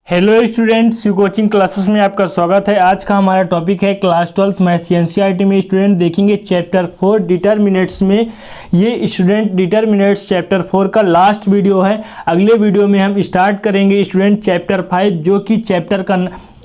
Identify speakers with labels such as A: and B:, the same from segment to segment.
A: Hello students, you coaching classes में आपका स्वागत है। आज का हमारा टॉपिक है क्लास 12th मैथ्स एनसीईआरटी में स्टूडेंट देखेंगे चैप्टर 4 डिटरमिनेंट्स में। ये स्टूडेंट डिटरमिनेंट्स चैप्टर 4 का लास्ट वीडियो है। अगले वीडियो में हम स्टार्ट करेंगे स्टूडेंट चैप्टर 5, जो कि चैप्टर का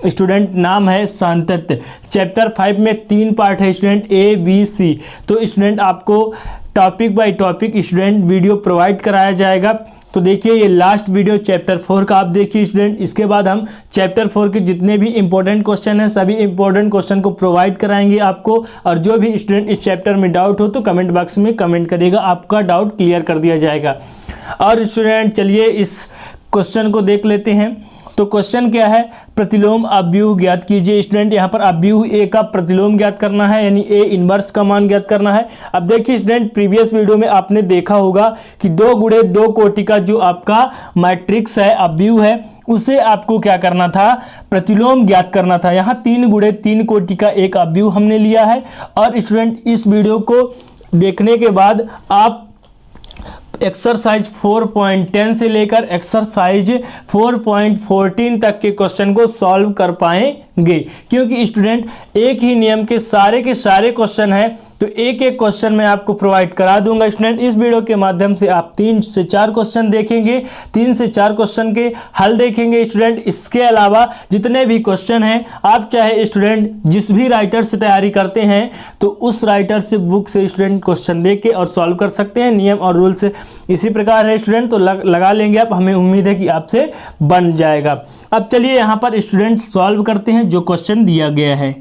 A: स्टूडेंट नाम है सातत्य। चैप्टर 5 में 3 पार्ट है स्टूडेंट, ए बी सी। तो स्टूडेंट आपको topic by topic student video provide कराया जाएगा। तो देखिए ये लास्ट वीडियो चैप्टर 4 का आप देखिए स्टूडेंट। इसके बाद हम चैप्टर 4 के जितने भी इंपॉर्टेंट क्वेश्चन हैं सभी इंपॉर्टेंट क्वेश्चन को प्रोवाइड कराएंगे आपको। और जो भी स्टूडेंट इस चैप्टर में डाउट हो तो कमेंट बॉक्स में कमेंट करेगा, आपका डाउट क्लियर कर दिया जाएगा। और स्टूडेंट चलिए इस क्वेश्चन को देख लेते हैं। तो क्वेश्चन क्या है, प्रतिलोम अव्यूह ज्ञात कीजिए। स्टूडेंट यहाँ पर अव्यूह ए का प्रतिलोम ज्ञात करना है, यानी ए इनवर्स का मान ज्ञात करना है। अब देखिए स्टूडेंट, प्रीवियस वीडियो में आपने देखा होगा कि 2 गुणे 2 कोटि का जो आपका मैट्रिक्स है, अव्यूह है, उसे आपको क्या करना था, प्रतिलोम ज्ञात करना था। यहाँ 3 गुणे 3 कोटि का एक अव्यूह हमने लिया है। और स्टूडेंट इस वीडियो को देखने के बाद आप एक्सरसाइज 4.10 से लेकर एक्सरसाइज 4.14 तक के क्वेश्चन को सॉल्व कर पाएंगे, क्योंकि स्टूडेंट एक ही नियम के सारे क्वेश्चन हैं। तो एक एक क्वेश्चन मैं आपको प्रोवाइड करा दूंगा स्टूडेंट। इस वीडियो के माध्यम से आप 3 से 4 क्वेश्चन देखेंगे, 3 से 4 क्वेश्चन के हल देखेंगे स्टूडेंट। इसके अलावा जितने भी क्वेश्चन हैं, आप चाहे स्टूडेंट जिस भी राइटर से तैयारी करते हैं तो उस राइटर से बुक से स्टूडेंट क्वेश्चन देख के और सॉल्व कर सकते हैं। नियम और रूल से इसी प्रकार है स्टूडेंट, तो लगा लेंगे आप, हमें उम्मीद है कि आपसे बन जाएगा। अब चलिए यहाँ पर स्टूडेंट सॉल्व करते हैं जो क्वेश्चन दिया गया है।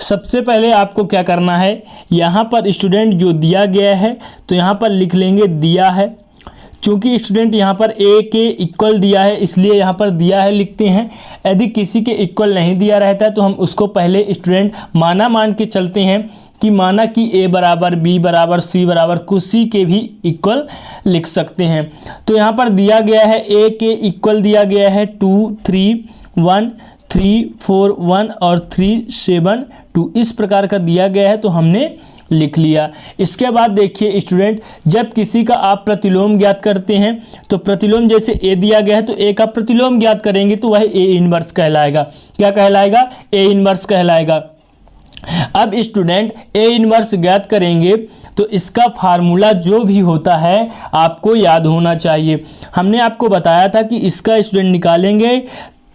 A: सबसे पहले आपको क्या करना है, यहाँ पर स्टूडेंट जो दिया गया है तो यहाँ पर लिख लेंगे दिया है। चूँकि स्टूडेंट यहाँ पर ए के इक्वल दिया है इसलिए यहाँ पर दिया है लिखते हैं। यदि किसी के इक्वल नहीं दिया रहता है तो हम उसको पहले स्टूडेंट मान के चलते हैं कि माना कि a बराबर b बराबर c बराबर कुछ c के भी इक्वल लिख सकते हैं। तो यहाँ पर दिया गया है a के इक्वल दिया गया है 2 3 1 3 4 1 और 3 7 2, इस प्रकार का दिया गया है तो हमने लिख लिया। इसके बाद देखिए स्टूडेंट, जब किसी का आप प्रतिलोम ज्ञात करते हैं तो प्रतिलोम जैसे a दिया गया है तो a का प्रतिलोम ज्ञात करेंगे तो वह a इनवर्स कहलाएगा। क्या कहलाएगा? a इनवर्स कहलाएगा। अब स्टूडेंट a इनवर्स ज्ञात करेंगे तो इसका फार्मूला जो भी होता है आपको याद होना चाहिए। हमने आपको बताया था कि इसका स्टूडेंट निकालेंगे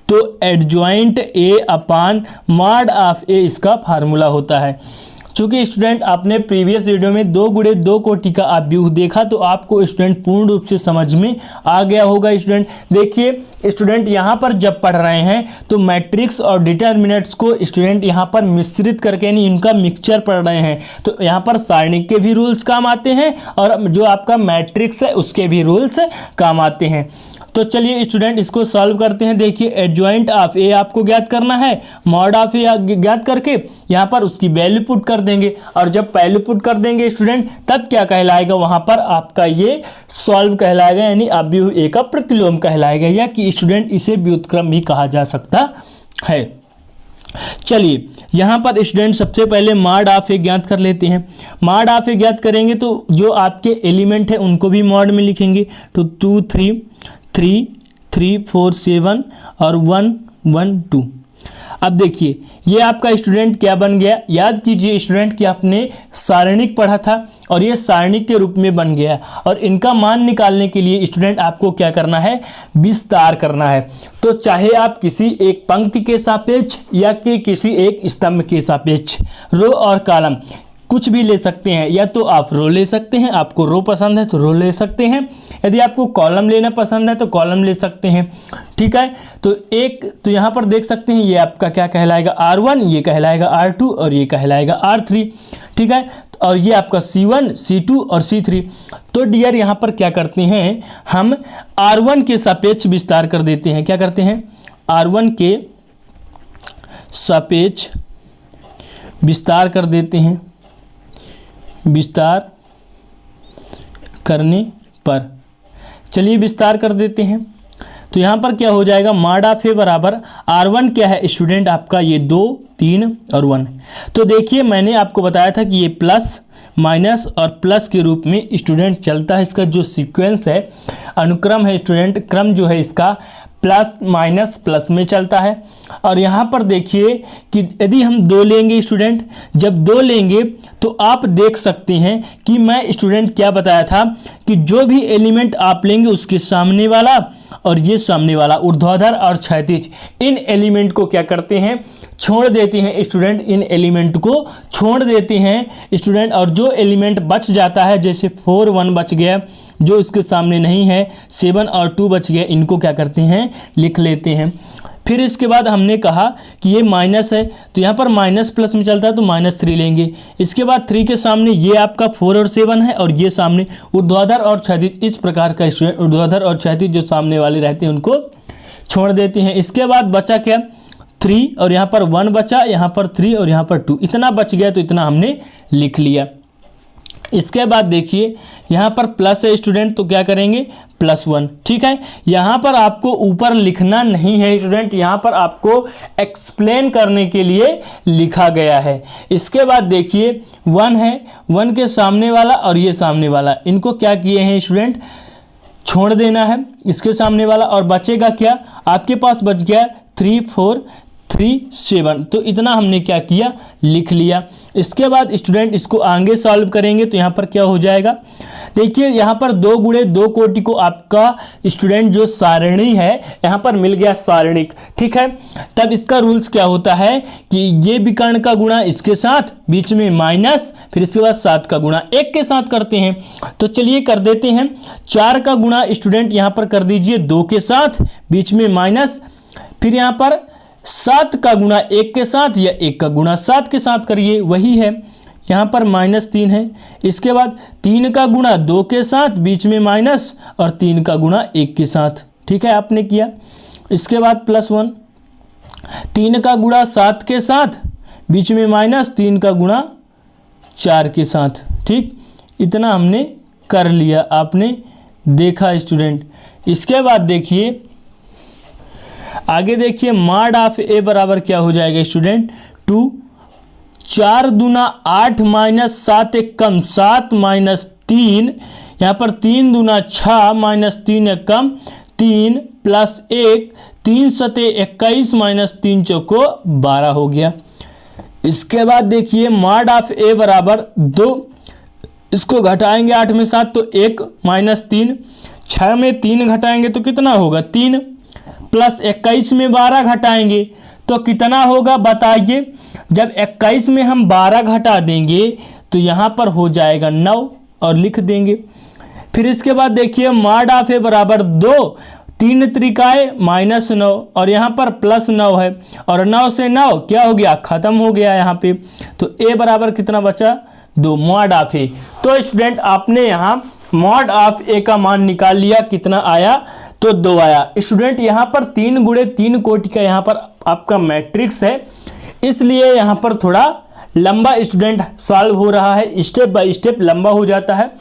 A: तो adjoint a upon mod of a इसका फार्मूला होता है। चूँकि स्टूडेंट आपने प्रीवियस वीडियो में 2 गुणे 2 कोटि का अव्यूह देखा तो आपको स्टूडेंट पूर्ण रूप से समझ में आ गया होगा। स्टूडेंट देखिए स्टूडेंट यहाँ पर जब पढ़ रहे हैं तो मैट्रिक्स और डिटरमिनेंट्स को स्टूडेंट यहाँ पर मिश्रित करके यानी इनका मिक्सचर पढ़ रहे हैं। तो यहाँ पर सारणिक के भी रूल्स काम आते हैं और जो आपका मैट्रिक्स है उसके भी रूल्स काम आते हैं। तो चलिए स्टूडेंट इसको सॉल्व करते हैं। देखिए एडजॉइंट ऑफ ए आपको ज्ञात करना है, मॉड ऑफ ए ज्ञात करके यहाँ पर उसकी वैल्यू पुट कर देंगे। और जब वैल्यू पुट कर देंगे स्टूडेंट तब क्या कहलाएगा, वहाँ पर आपका ये सॉल्व कहलाएगा, यानी अव्यूह ए का प्रतिलोम कहलाएगा, या कि स्टूडेंट इसे व्युत्क्रम भी कहा जा सकता है। चलिए यहाँ पर स्टूडेंट सबसे पहले मॉड ऑफ ए ज्ञात कर लेते हैं। मॉड ऑफ ए ज्ञात करेंगे तो जो आपके एलिमेंट है उनको भी मॉड में लिखेंगे। तो 2 3 3 3 4 7 और 1 1 2। अब देखिए ये आपका स्टूडेंट क्या बन गया, याद कीजिए स्टूडेंट कि आपने सारणिक पढ़ा था और ये सारणिक के रूप में बन गया। और इनका मान निकालने के लिए स्टूडेंट आपको क्या करना है, विस्तार करना है। तो चाहे आप किसी एक पंक्ति के सापेक्ष या कि किसी एक स्तंभ के सापेक्ष, रो और कॉलम कुछ भी ले सकते हैं। या तो आप रो ले सकते हैं, आपको रो पसंद है तो रो ले सकते हैं, यदि आपको कॉलम लेना पसंद है तो कॉलम ले सकते हैं। ठीक है, तो यहाँ पर देख सकते हैं ये आपका क्या कहलाएगा, R1, ये कहलाएगा R2 और ये कहलाएगा R3। ठीक है, और ये आपका C1 C2 और C3। तो डियर यहाँ पर क्या करते हैं, हम R1 के सापेक्ष विस्तार कर देते हैं। क्या करते हैं, R1 के सापेक्ष विस्तार कर देते हैं। विस्तार करने पर चलिए विस्तार कर देते हैं। तो यहाँ पर क्या हो जाएगा, मॉड ऑफ ए बराबर R1 क्या है स्टूडेंट आपका, ये 2 3 और 1। तो देखिए मैंने आपको बताया था कि ये प्लस माइनस और प्लस के रूप में स्टूडेंट चलता है। इसका जो सीक्वेंस है, अनुक्रम है स्टूडेंट, क्रम जो है इसका प्लस माइनस प्लस में चलता है। और यहाँ पर देखिए कि यदि हम 2 लेंगे स्टूडेंट, जब 2 लेंगे तो आप देख सकते हैं कि मैं स्टूडेंट क्या बताया था कि जो भी एलिमेंट आप लेंगे उसके सामने वाला और ये सामने वाला ऊर्ध्वाधर और क्षैतिज, इन एलिमेंट को क्या करते हैं, छोड़ देते हैं स्टूडेंट, इन एलिमेंट को छोड़ देते हैं स्टूडेंट। और जो एलिमेंट बच जाता है, जैसे 4 1 बच गया जो इसके सामने नहीं है, 7 और 2 बच गया, इनको क्या करते हैं, लिख लेते हैं। फिर इसके बाद हमने कहा कि ये माइनस है तो यहाँ पर माइनस प्लस में चलता है तो -3 लेंगे। इसके बाद 3 के सामने ये आपका 4 और 7 है और ये सामने ऊर्ध्वाधर और क्षैतिज, इस प्रकार का स्टूडेंट ऊर्ध्वाधर और क्षैतिज जो सामने वाले रहते हैं उनको छोड़ देते हैं। इसके बाद बचा क्या, 3 और यहाँ पर 1 बचा, यहाँ पर 3 और यहाँ पर 2, इतना बच गया तो इतना हमने लिख लिया। इसके बाद देखिए यहाँ पर प्लस है स्टूडेंट तो क्या करेंगे, +1, ठीक है। यहाँ पर आपको ऊपर लिखना नहीं है स्टूडेंट, यहाँ पर आपको एक्सप्लेन करने के लिए लिखा गया है। इसके बाद देखिए 1 है, 1 के सामने वाला और ये सामने वाला, इनको क्या किए हैं स्टूडेंट, छोड़ देना है इसके सामने वाला। और बचेगा क्या, आपके पास बच गया 3 4 3 7, तो इतना हमने क्या किया, लिख लिया। इसके बाद स्टूडेंट इसको आगे सॉल्व करेंगे तो यहाँ पर क्या हो जाएगा, देखिए यहाँ पर 2 गुणे 2 कोटि को आपका स्टूडेंट जो सारणी है यहाँ पर मिल गया सारणिक, ठीक है। तब इसका रूल्स क्या होता है कि ये विकर्ण का गुणा इसके साथ, बीच में माइनस, फिर इसके बाद 7 का गुणा 1 के साथ करते हैं। तो चलिए कर देते हैं। 4 का गुणा स्टूडेंट यहाँ पर कर दीजिए 2 के साथ, बीच में माइनस, फिर यहाँ पर 7 का गुणा 1 के साथ या 1 का गुणा 7 के साथ करिए, वही है, यहाँ पर -3 है। इसके बाद 3 का गुणा 2 के साथ, बीच में माइनस, और 3 का गुणा 1 के साथ, ठीक है, आपने किया। इसके बाद +1, 3 का गुणा 7 के साथ, बीच में माइनस, 3 का गुणा 4 के साथ, ठीक, इतना हमने कर लिया, आपने देखा स्टूडेंट। इसके बाद देखिए आगे, देखिए मॉड ऑफ ए बराबर क्या हो जाएगा स्टूडेंट, 2, 4 दूना 8 -7 एक कम 7 -3, यहाँ पर 3 दूना 6 -3 एक कम 3 + 1, 3 सते 21 -3 चौको 12 हो गया। इसके बाद देखिए मॉड ऑफ ए बराबर 2, इसको घटाएंगे 8 में 7 तो 1 -3, 6 में 3 घटाएंगे तो कितना होगा 3, + 21 में 12 घटाएंगे तो कितना होगा बताइए। जब 21 में हम 12 घटा देंगे तो यहाँ पर हो जाएगा 9 और लिख देंगे। फिर इसके बाद देखिए मॉड ऑफ ए बराबर 2, 3 त्रिकाए -9 और यहाँ पर +9 है और 9 से 9 क्या हो गया, खत्म हो गया यहाँ पे। तो ए बराबर कितना बचा, 2, मॉड ऑफ ए। तो स्टूडेंट आपने यहाँ मॉड ऑफ ए का मान निकाल लिया, कितना आया, तो 2 आया। स्टूडेंट यहाँ पर 3 गुणे 3 कोटि का यहाँ पर आपका मैट्रिक्स है, इसलिए यहाँ पर थोड़ा लंबा स्टूडेंट सॉल्व हो रहा है, स्टेप बाय स्टेप लंबा हो जाता है,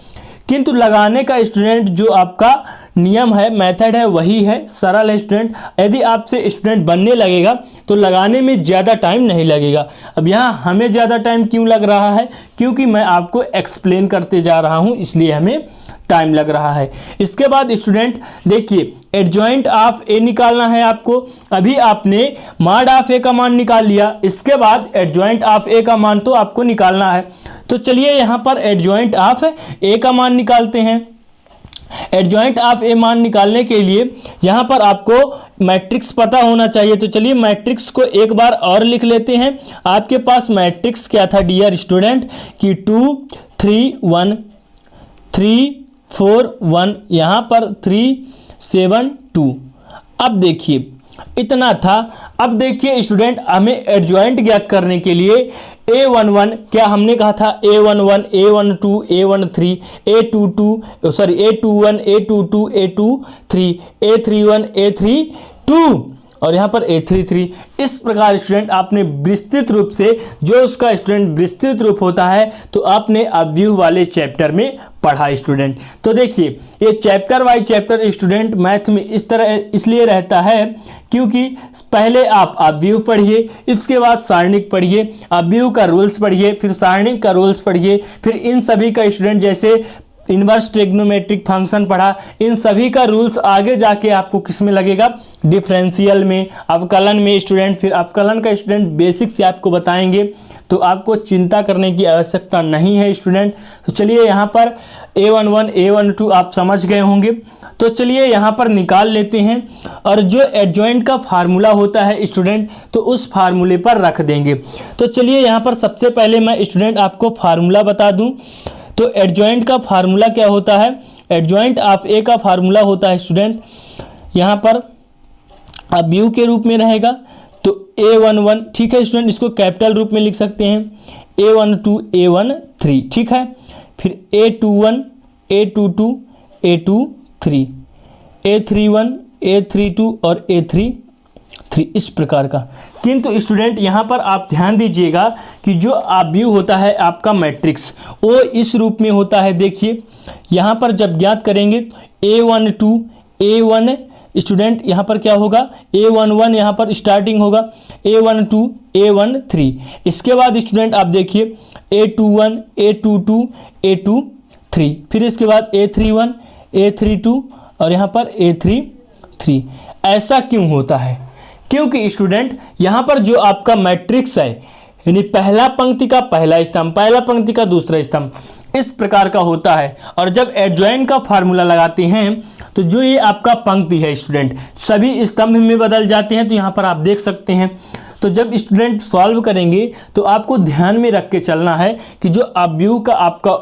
A: किंतु लगाने का स्टूडेंट जो आपका नियम है, मेथड है, वही है, सरल है स्टूडेंट। यदि आपसे स्टूडेंट बनने लगेगा तो लगाने में ज़्यादा टाइम नहीं लगेगा। अब यहाँ हमें ज़्यादा टाइम क्यों लग रहा है, क्योंकि मैं आपको एक्सप्लेन करते जा रहा हूँ, इसलिए हमें टाइम लग रहा है। इसके बाद स्टूडेंट देखिए एडजॉइंट ऑफ ए निकालना है आपको। अभी आपने मॉड ऑफ ए का मान निकाल लिया, इसके बाद एडजॉइंट ऑफ ए का मान तो आपको निकालना है। तो चलिए यहाँ पर एडजॉइंट ऑफ ए का मान निकालते हैं। एडजॉइंट ऑफ ए मान निकालने के लिए यहाँ पर आपको मैट्रिक्स पता होना चाहिए। तो चलिए मैट्रिक्स को एक बार और लिख लेते हैं। आपके पास मैट्रिक्स क्या था डियर स्टूडेंट कि 2 3 1 3 4 1, यहाँ पर 3 7 2। अब देखिए इतना था। अब देखिए स्टूडेंट हमें एडजॉइंट ज्ञात करने के लिए A11 क्या हमने कहा था, A11 A12 A13 A22 sorry A21 A22 A23 A31 A32 और यहाँ पर A33। इस प्रकार स्टूडेंट आपने विस्तृत रूप से, जो उसका स्टूडेंट विस्तृत रूप होता है तो आपने अवयव वाले चैप्टर में पढ़ा स्टूडेंट। तो देखिए ये chapter wise chapter student math में इस तरह इसलिए रहता है क्योंकि पहले आप अवयव पढ़िए, इसके बाद सारणिक पढ़िए, अवयव का रूल्स पढ़िए, फिर सारणिक का रूल्स पढ़िए, फिर इन सभी का स्टूडेंट जैसे इनवर्स ट्रिग्नोमेट्रिक फंक्शन पढ़ा, इन सभी का रूल्स आगे जाके आपको किस में लगेगा, डिफरेंशियल में, अवकलन में स्टूडेंट। फिर अवकलन का स्टूडेंट बेसिक से आपको बताएंगे, तो आपको चिंता करने की आवश्यकता नहीं है स्टूडेंट। तो चलिए यहाँ पर A11 A12 आप समझ गए होंगे। तो चलिए यहाँ पर निकाल लेते हैं, और जो एडजॉइंट का फार्मूला होता है स्टूडेंट, तो उस फार्मूले पर रख देंगे। तो चलिए यहाँ पर सबसे पहले मैं स्टूडेंट आपको फार्मूला बता दूं। तो एडजॉइंट का फार्मूला क्या होता है, एडजॉइंट ऑफ ए का फार्मूला होता है स्टूडेंट, यहाँ पर अब यू के रूप में रहेगा, तो A11, ठीक है स्टूडेंट, इसको कैपिटल रूप में लिख सकते हैं, A12 A13, ठीक है। फिर A21 A22 A23, A31 A32 और A33, इस प्रकार का। किंतु स्टूडेंट यहाँ पर आप ध्यान दीजिएगा कि जो आव्यूह होता है आपका मैट्रिक्स, वो इस रूप में होता है। देखिए यहाँ पर जब ज्ञात करेंगे A12 A1 स्टूडेंट, यहाँ पर क्या होगा, A11 यहाँ पर स्टार्टिंग होगा, A12 A13, इसके बाद स्टूडेंट आप देखिए A21 A22 A23, फिर इसके बाद A31 A32 और यहाँ पर A33। ऐसा क्यों होता है, क्योंकि स्टूडेंट यहाँ पर जो आपका मैट्रिक्स है, यानी पहला पंक्ति का पहला स्तंभ, पहला पंक्ति का दूसरा स्तंभ, इस प्रकार का होता है। और जब एडजॉइंट का फार्मूला लगाते हैं तो जो ये आपका पंक्ति है स्टूडेंट, सभी स्तंभ में बदल जाते हैं। तो यहाँ पर आप देख सकते हैं। तो जब स्टूडेंट सॉल्व करेंगे तो आपको ध्यान में रख के चलना है कि जो आव्यूह का आपका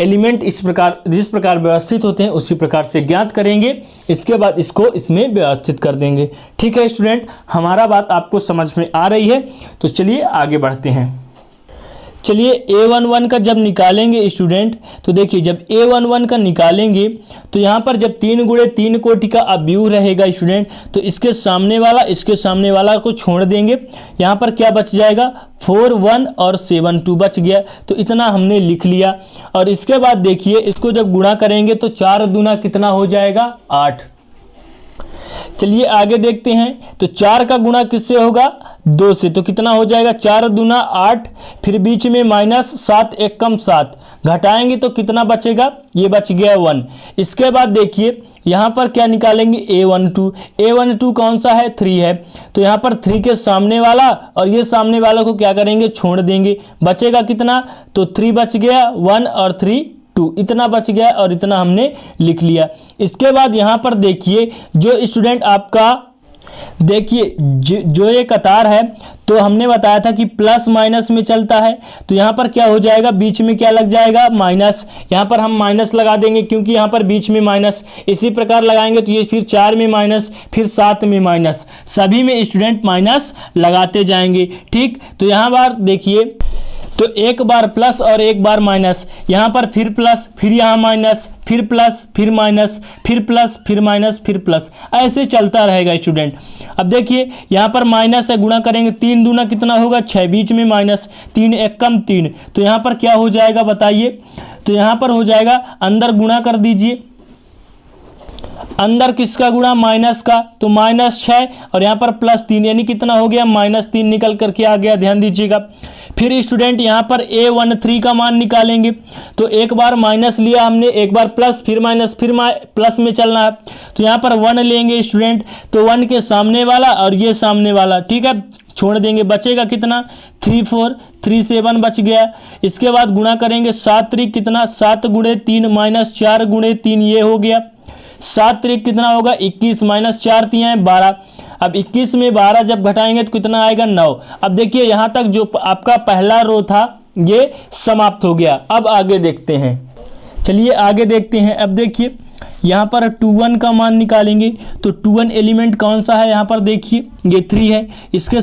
A: एलिमेंट इस प्रकार, जिस प्रकार व्यवस्थित होते हैं उसी प्रकार से ज्ञात करेंगे, इसके बाद इसको इसमें व्यवस्थित कर देंगे। ठीक है स्टूडेंट, हमारा बात आपको समझ में आ रही है। तो चलिए आगे बढ़ते हैं। चलिए A11 का जब निकालेंगे स्टूडेंट, तो देखिए जब A11 का निकालेंगे तो यहाँ पर जब 3 गुणे 3 कोटि का आव्यूह रहेगा स्टूडेंट, तो इसके सामने वाला को छोड़ देंगे। यहाँ पर क्या बच जाएगा, 4 1 और 7 2 बच गया। तो इतना हमने लिख लिया। और इसके बाद देखिए इसको जब गुणा करेंगे तो 4 दूना कितना हो जाएगा, 8। चलिए आगे देखते हैं। तो 4 का गुणा किससे होगा, 2 से, तो कितना हो जाएगा, 4 दूना 8, फिर बीच में माइनस, 7 1 कम 7, घटाएंगे तो कितना बचेगा, ये बच गया 1। इसके बाद देखिए यहाँ पर क्या निकालेंगे, A12 कौन सा है, 3 है। तो यहाँ पर 3 के सामने वाला और ये सामने वाला को क्या करेंगे, छोड़ देंगे, बचेगा कितना, तो 3 बच गया, 1 और 3 2, इतना बच गया और इतना हमने लिख लिया। इसके बाद यहाँ पर देखिए जो स्टूडेंट आपका, देखिए जो ये कतार है, तो हमने बताया था कि प्लस माइनस में चलता है। तो यहाँ पर क्या हो जाएगा, बीच में क्या लग जाएगा, माइनस। यहाँ पर हम माइनस लगा देंगे क्योंकि यहाँ पर बीच में माइनस। इसी प्रकार लगाएंगे तो ये फिर 4 में माइनस, फिर 7 में माइनस, सभी में स्टूडेंट माइनस लगाते जाएंगे। ठीक, तो यहाँ बार देखिए, तो एक बार प्लस और एक बार माइनस, यहाँ पर फिर प्लस, फिर यहाँ माइनस, फिर प्लस, फिर माइनस, फिर प्लस, फिर माइनस, फिर प्लस, ऐसे चलता रहेगा स्टूडेंट। अब देखिए यहाँ पर माइनस है, गुणा करेंगे, 3 दूना कितना होगा, 6, बीच में माइनस, 3 1 कम 3, तो यहाँ पर क्या हो जाएगा बताइए। तो यहाँ पर हो जाएगा, अंदर गुणा कर दीजिए, अंदर किसका गुणा, माइनस का, तो -6 और यहाँ पर +3, यानी कितना हो गया, -3 निकल करके आ गया, ध्यान दीजिएगा। फिर स्टूडेंट यहाँ पर A13 का मान निकालेंगे। तो एक बार माइनस लिया हमने, एक बार प्लस, फिर माइनस, फिर प्लस में चलना है। तो यहाँ पर 1 लेंगे स्टूडेंट, तो 1 के सामने वाला और ये सामने वाला, ठीक है, छोड़ देंगे, बचेगा कितना, 3 4 3 7 बच गया। इसके बाद गुणा करेंगे, 7 3 कितना, 7 गुणे 3 माइनस 4 गुणे 3, ये हो गया। 7 3 कितना होगा, 21, माइनस 4 3 12। अब 21 में 12 जब घटाएंगे तो कितना आएगा, 9। अब देखिए यहाँ तक जो आपका पहला रो था ये समाप्त हो गया। अब आगे देखते हैं, चलिए आगे देखते हैं। अब देखिए यहाँ पर 21 का मान निकालेंगे। तो 21 एलिमेंट कौन सा है, यहाँ पर देखिए ये 3 है, इसके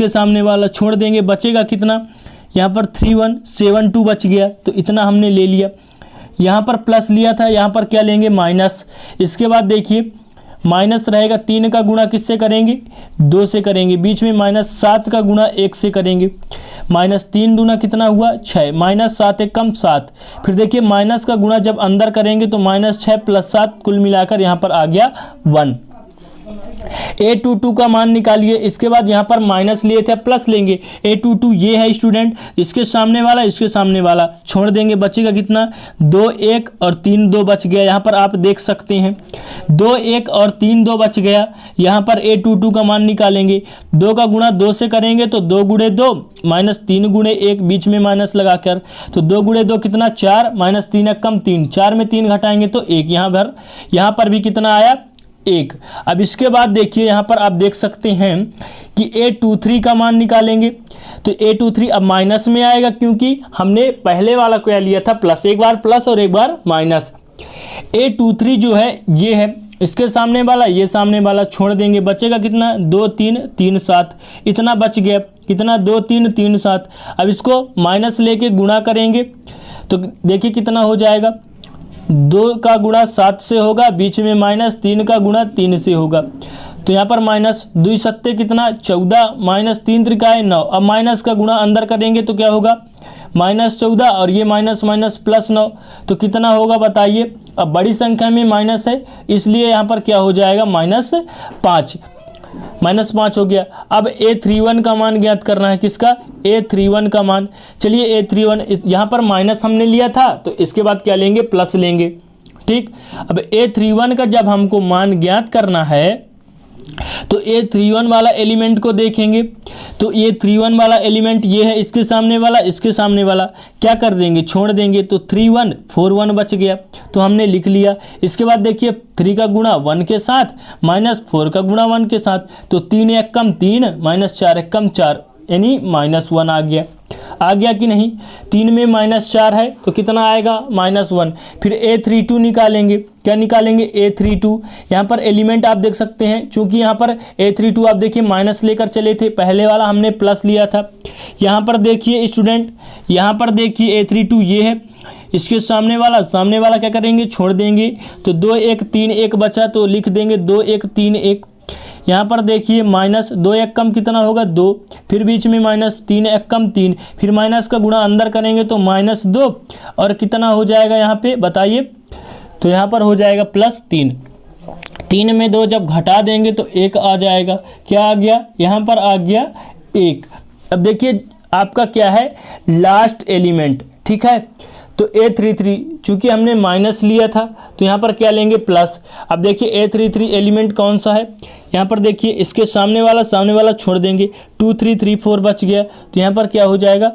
A: सामने वाला छोड़ देंगे, बचेगा कितना, यहाँ पर 3 1 7 2 बच गया। तो इतना हमने ले लिया। यहाँ पर प्लस लिया था, यहाँ पर क्या लेंगे, माइनस। इसके बाद देखिए माइनस रहेगा, 3 का गुणा किससे करेंगे, 2 से करेंगे, बीच में -7 का गुणा 1 से करेंगे, -3 दूना कितना हुआ, 6, -7 1 कम 7। फिर देखिए माइनस का गुणा जब अंदर करेंगे तो -6 + 7 कुल मिलाकर यहाँ पर आ गया 1। A22 का मान निकालिए। इसके बाद यहाँ पर माइनस लिए थे, प्लस लेंगे। A22 ये है स्टूडेंट, इसके सामने वाला छोड़ देंगे, बचेगा कितना 2 1 और 3 2 बच गया। यहाँ पर आप देख सकते हैं 2 1 और 3 2 बच गया। यहाँ पर A22 का मान निकालेंगे, 2 का गुणा 2 से करेंगे तो 2 गुणे 2 माइनस 3 गुणे 1, बीच में माइनस लगाकर, तो 2 गुणे 2 कितना 4, माइनस 3 कम 3, 4 में 3 घटाएंगे तो 1। यहाँ पर भी कितना आया 1। अब इसके बाद देखिए यहाँ पर आप देख सकते हैं कि A23 का मान निकालेंगे, तो A23 अब माइनस में आएगा क्योंकि हमने पहले वाला क्या लिया था प्लस, एक बार प्लस और एक बार माइनस। A23 जो है ये है, इसके सामने वाला ये सामने वाला छोड़ देंगे, बचेगा कितना 2 3 3 7, इतना बच गया, कितना 2 3 3 7। अब इसको माइनस लेके गुणा करेंगे तो देखिए कितना हो जाएगा, 2 का गुणा 7 से होगा, बीच में माइनस, 3 का गुणा 3 से होगा, तो यहाँ पर माइनस 2 सत्ते कितना 14, माइनस 3 त्रिकाय 9। अब माइनस का गुणा अंदर करेंगे तो क्या होगा माइनस 14 और ये माइनस माइनस प्लस 9, तो कितना होगा बताइए। अब बड़ी संख्या में माइनस है इसलिए यहाँ पर क्या हो जाएगा -5 हो गया। अब A31 का मान ज्ञात करना है, किसका A31 का मान। चलिए A31 यहाँ पर माइनस हमने लिया था तो इसके बाद क्या लेंगे प्लस लेंगे, ठीक। अब A31 का जब हमको मान ज्ञात करना है तो A31 वाला एलिमेंट को देखेंगे, तो A31 वाला एलिमेंट ये है, इसके सामने वाला क्या कर देंगे छोड़ देंगे, तो 3 1 4 1 बच गया, तो हमने लिख लिया। इसके बाद देखिए 3 का गुणा 1 के साथ माइनस 4 का गुणा 1 के साथ, तो 3 1 कम 3 माइनस 4 1 कम 4 यानी -1 आ गया कि नहीं। 3 में -4 है तो कितना आएगा -1। फिर A32 निकालेंगे, क्या निकालेंगे A32। यहाँ पर एलिमेंट आप देख सकते हैं, चूंकि यहाँ पर A32 आप देखिए माइनस लेकर चले थे, पहले वाला हमने प्लस लिया था। यहाँ पर देखिए स्टूडेंट, यहाँ पर देखिए A32 ये है, इसके सामने वाला क्या करेंगे छोड़ देंगे, तो 2 1 3 1 बचा तो लिख देंगे 2 1 3 1। यहाँ पर देखिए माइनस 2 1 कम कितना होगा 2, फिर बीच में माइनस 3 1 कम 3, फिर माइनस का गुणा अंदर करेंगे तो -2 और कितना हो जाएगा यहाँ पे बताइए, तो यहाँ पर हो जाएगा +3। 3 में 2 जब घटा देंगे तो 1 आ जाएगा, क्या आ गया यहाँ पर आ गया 1। अब देखिए आपका क्या है लास्ट एलिमेंट, ठीक है। तो A33 चूंकि हमने माइनस लिया था तो यहाँ पर क्या लेंगे प्लस। अब देखिए A33 एलिमेंट कौन सा है, यहाँ पर देखिए इसके सामने वाला छोड़ देंगे, 2 3 3 4 बच गया, तो यहाँ पर क्या हो जाएगा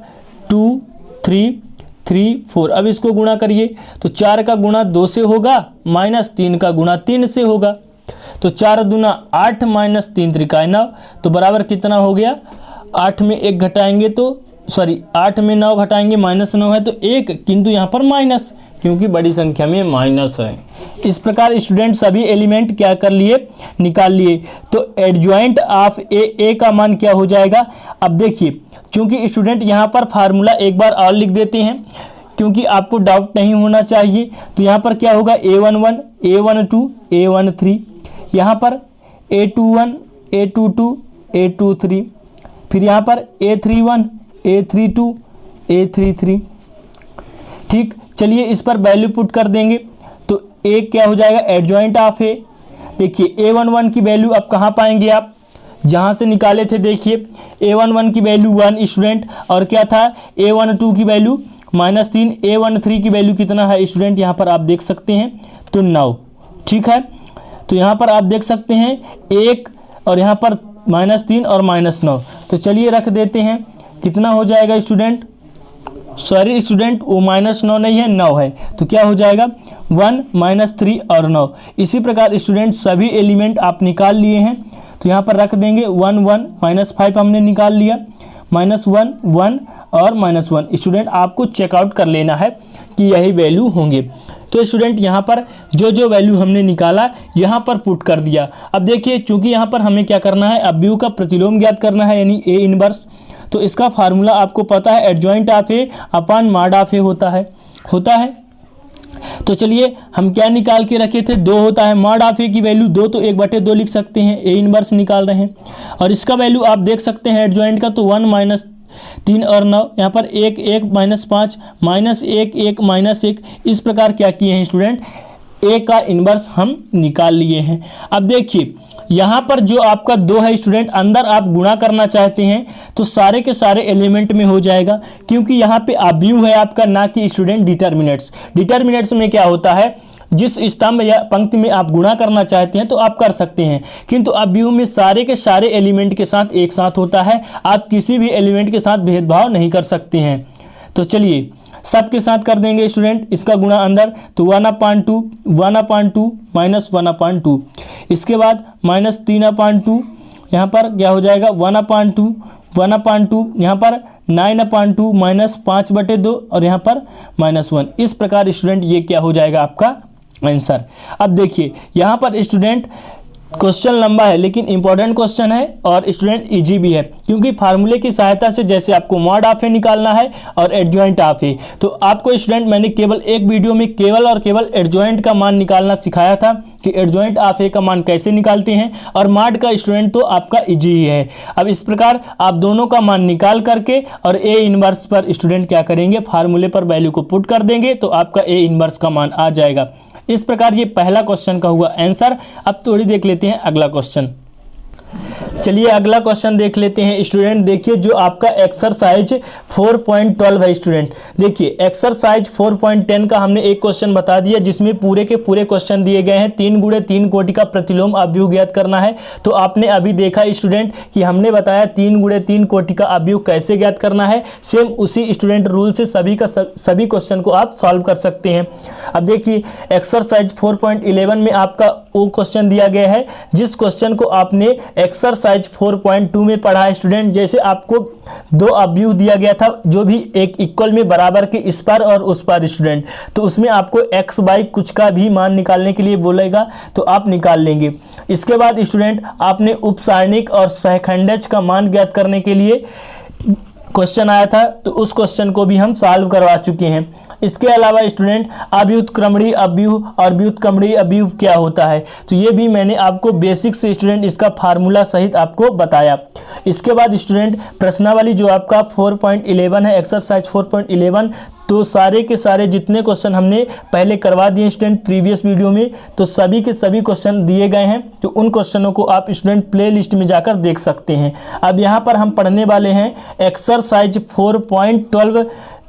A: 2 3 3 4। अब इसको गुणा करिए तो 4 का गुणा 2 से होगा, -3 का गुणा 3 से होगा, तो 4 दूना 8 माइनस 3 त्रिकाय 9, तो बराबर कितना हो गया 8 में 1 घटाएंगे तो 8 में 9 घटाएंगे -9 है तो 1, किंतु यहाँ पर माइनस क्योंकि बड़ी संख्या में माइनस है। इस प्रकार स्टूडेंट सभी एलिमेंट क्या कर लिए निकाल लिए। तो एडजॉइंट ऑफ ए का मान क्या हो जाएगा। अब देखिए चूंकि स्टूडेंट यहाँ पर फार्मूला एक बार और लिख देते हैं क्योंकि आपको डाउट नहीं होना चाहिए। तो यहाँ पर क्या होगा A11 A12 A13, यहाँ पर A21 A22 A23, फिर यहाँ पर A31 A32 A33। ठीक, चलिए इस पर वैल्यू पुट कर देंगे तो ए क्या हो जाएगा एडजॉइंट ऑफ ए। देखिए A11 की वैल्यू अब कहाँ पाएंगे आप, जहाँ से निकाले थे। देखिए A11 की वैल्यू 1 स्टूडेंट, और क्या था A12 की वैल्यू -3, A13 की वैल्यू कितना है स्टूडेंट, यहाँ पर आप देख सकते हैं तो 9। ठीक है, तो यहाँ पर आप देख सकते हैं 1 और यहाँ पर -3 और -9। तो चलिए रख देते हैं, कितना हो जाएगा स्टूडेंट, सॉरी स्टूडेंट वो -9 नहीं है 9 है, तो क्या हो जाएगा 1 -3 और 9। इसी प्रकार स्टूडेंट सभी एलिमेंट आप निकाल लिए हैं तो यहाँ पर रख देंगे 1 1 -5 हमने निकाल लिया, -1 1 और -1। स्टूडेंट आपको चेकआउट कर लेना है कि यही वैल्यू होंगे। तो स्टूडेंट यहाँ पर जो जो वैल्यू हमने निकाला यहाँ पर पुट कर दिया। अब देखिए चूंकि यहाँ पर हमें क्या करना है, अवयव का प्रतिलोम ज्ञात करना है यानी ए इनवर्स। तो इसका फार्मूला आपको पता है adjoint of A upon mod of A होता है। तो चलिए हम क्या निकाल के रखे थे, 2 होता है। मॉड ऑफ ए की वैल्यू 2 तो 1/2 लिख सकते हैं, ए इनवर्स निकाल रहे हैं। और इसका वैल्यू आप देख सकते हैं एडजॉइंट का, तो 1 -3 और 9, यहाँ पर 1 1 -5 -1 1 -1। इस प्रकार क्या किए हैं स्टूडेंट, ए का इन्वर्स हम निकाल लिए हैं। अब देखिए यहाँ पर जो आपका 2 है स्टूडेंट, अंदर आप गुणा करना चाहते हैं तो सारे के सारे एलिमेंट में हो जाएगा, क्योंकि यहाँ पे अवयव है आपका, ना कि स्टूडेंट डिटर्मिनेंट्स। डिटर्मिनेंट्स में क्या होता है, जिस स्तंभ या पंक्ति में आप गुणा करना चाहते हैं तो आप कर सकते हैं, किंतु अवयव में सारे के सारे एलिमेंट के साथ एक साथ होता है, आप किसी भी एलिमेंट के साथ भेदभाव नहीं कर सकते हैं। तो चलिए सब के साथ कर देंगे स्टूडेंट, इसका गुणा अंदर, तो 1/2 माइनस 1/2, इसके बाद माइनस 3/2, यहाँ पर क्या हो जाएगा 1/2, यहाँ पर 9/2 माइनस 5/2 और यहाँ पर -1। इस प्रकार स्टूडेंट ये क्या हो जाएगा आपका आंसर। अब देखिए यहाँ पर स्टूडेंट क्वेश्चन लंबा है लेकिन इंपॉर्टेंट क्वेश्चन है और स्टूडेंट इजी भी है, क्योंकि फार्मूले की सहायता से जैसे आपको मॉड ऑफ ए निकालना है और एडजॉइंट ऑफ ए, तो आपको स्टूडेंट मैंने केवल एक वीडियो में केवल और केवल एडजॉइंट का मान निकालना सिखाया था कि एडजॉइंट ऑफ ए का मान कैसे निकालते हैं, और मॉड का स्टूडेंट तो आपका इजी ही है। अब इस प्रकार आप दोनों का मान निकाल करके और ए इनवर्स पर स्टूडेंट क्या करेंगे, फार्मूले पर वैल्यू को पुट कर देंगे तो आपका ए इनवर्स का मान आ जाएगा। इस प्रकार ये पहला क्वेश्चन का हुआ आंसर। अब थोड़ी देख लेते हैं अगला क्वेश्चन। चलिए अगला क्वेश्चन देख लेते हैं स्टूडेंट। देखिए जो आपका एक्सरसाइज 4.12 है स्टूडेंट, देखिए एक्सरसाइज 4.10 का हमने एक क्वेश्चन बता दिया जिसमें पूरे के पूरे क्वेश्चन दिए गए हैं। 3 × 3 कोटि का प्रतिलोम अवयव ज्ञात करना है। तो आपने अभी देखा स्टूडेंट कि हमने बताया 3 × 3 कोटि का अवयव कैसे ज्ञात करना है। सेम उसी स्टूडेंट रूल से सभी क्वेश्चन को आप सॉल्व कर सकते हैं। अब देखिए एक्सरसाइज 4.11 में आपका वो क्वेश्चन दिया गया है जिस क्वेश्चन को आपने एक्सरसाइज 4.2 में पढ़ा है स्टूडेंट। जैसे आपको 2 अवयव दिया गया था जो भी एक इक्वल में बराबर के इस पार और उस पार स्टूडेंट, तो उसमें आपको एक्स बाई कुछ का भी मान निकालने के लिए बोलेगा तो आप निकाल लेंगे। इसके बाद स्टूडेंट आपने उपसारणिक और सहखंडज का मान ज्ञात करने के लिए क्वेश्चन आया था, तो उस क्वेश्चन को भी हम सॉल्व करवा चुके हैं। इसके अलावा स्टूडेंट अव्युत्क्रमणीय अवयव और व्युत्क्रमणीय अवयव क्या होता है, तो ये भी मैंने आपको बेसिक से स्टूडेंट इसका फार्मूला सहित आपको बताया। इसके बाद स्टूडेंट प्रश्नावली जो आपका 4.11 है, एक्सरसाइज 4.11, तो सारे के सारे जितने क्वेश्चन हमने पहले करवा दिए स्टूडेंट प्रीवियस वीडियो में, तो सभी के सभी क्वेश्चन दिए गए हैं। तो उन क्वेश्चनों को आप स्टूडेंट प्ले लिस्ट में जाकर देख सकते हैं। अब यहाँ पर हम पढ़ने वाले हैं एक्सरसाइज 4.12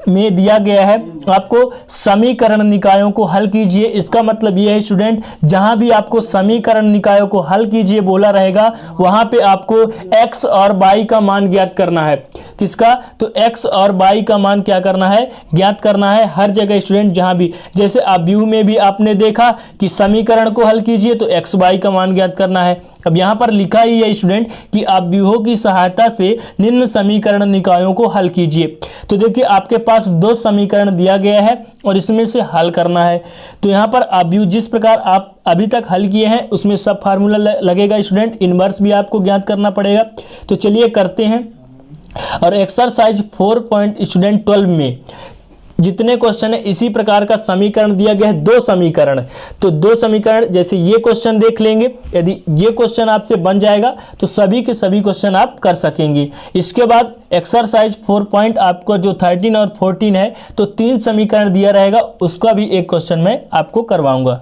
A: में दिया गया है आपको समीकरण निकायों को हल कीजिए। इसका मतलब ये है स्टूडेंट जहां भी आपको समीकरण निकायों को हल कीजिए बोला रहेगा वहां पे आपको x और y का मान ज्ञात करना है। किसका, तो x और y का मान क्या करना है, ज्ञात करना है हर जगह स्टूडेंट। जहां भी जैसे अवयव में भी आपने देखा कि समीकरण को हल कीजिए तो x y का मान ज्ञात करना है। अब यहाँ पर लिखा ही है स्टूडेंट कि अवयवों की सहायता से निम्न समीकरण निकायों को हल कीजिए। तो देखिए आपके पास 2 समीकरण दिया गया है और इसमें से हल करना है। तो यहाँ पर अवयव जिस प्रकार आप अभी तक हल किए हैं उसमें सब फार्मूला लगेगा स्टूडेंट, इनवर्स भी आपको ज्ञात करना पड़ेगा। तो चलिए करते हैं। और एक्सरसाइज 4.12 में जितने क्वेश्चन है इसी प्रकार का समीकरण दिया गया है, 2 समीकरण। तो 2 समीकरण जैसे ये क्वेश्चन देख लेंगे, यदि ये क्वेश्चन आपसे बन जाएगा तो सभी के सभी क्वेश्चन आप कर सकेंगे। इसके बाद एक्सरसाइज 4 आपको जो 13 और 14 है, तो 3 समीकरण दिया रहेगा, उसका भी एक क्वेश्चन मैं आपको करवाऊंगा।